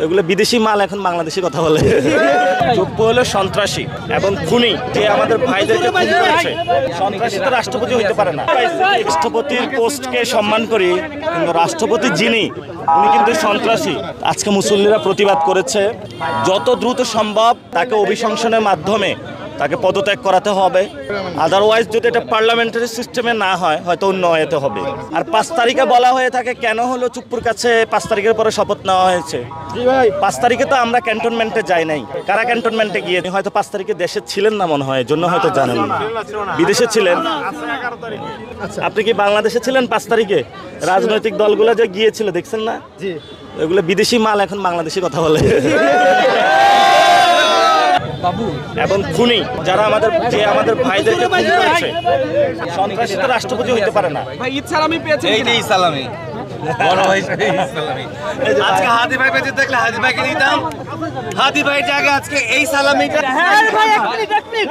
এগুলো বিদেশি মাল এখন বাংলাদেশি কথা বলে। যোগ্য হলো সন্ত্রাসী এবং খুনি, যে আমাদের ভাইদেরকে খুন করেছে। সন্ত্রাসী তো রাষ্ট্রপতি হইতে পারে না। রাষ্ট্রপতির পোস্টকে সম্মান করি, কিন্তু রাষ্ট্রপতি যিনি উনি কিন্তু সন্ত্রাসী। আজকে মুসল্লিরা প্রতিবাদ করেছে, যত দ্রুত সম্ভব তাকে অভিশংসনের মাধ্যমে তাকে পদত্যাগ করাতে হবে। আদারওয়াইজ যদি এটা পার্লামেন্টারি সিস্টেমে না হয়, হয়তো অন্য হতে হবে। আর 5 তারিখে বলা হয়ে থাকে, কেন হলো চুপ্পুর কাছে 5 তারিখের পরে শপথ নেওয়া হয়েছে? 5 তারিখে তো আমরা ক্যান্টনমেন্টে যাই নাই। কারা ক্যান্টনমেন্টে গিয়ে হয়তো 5 তারিখে দেশে ছিলেন না মনে হয়, জন্য হয়তো জানেন না। বিদেশে ছিলেন। আপনি কি বাংলাদেশে ছিলেন 5 তারিখে? রাজনৈতিক দলগুলো যে গিয়েছিল দেখছেন না? এগুলো বিদেশি মাল এখন বাংলাদেশি কথা বলে। এবং খুনি, যারা আমাদের ভাইদেরকে খুন করেছে। সন্ত্রাসী তো রাষ্ট্রপতি হইতে পারে না। ভাই ঈদ সালামি পেয়েছেন? এই যে ঈদ সালামি বড় ভাই ঈদ সালামি। আজকে হাদি ভাই বেঁচে থাকলে হাদি ভাইকে দিতাম। হাদি ভাই জায়গা আজকে এই সালামিটা। ভাই এক মিনিট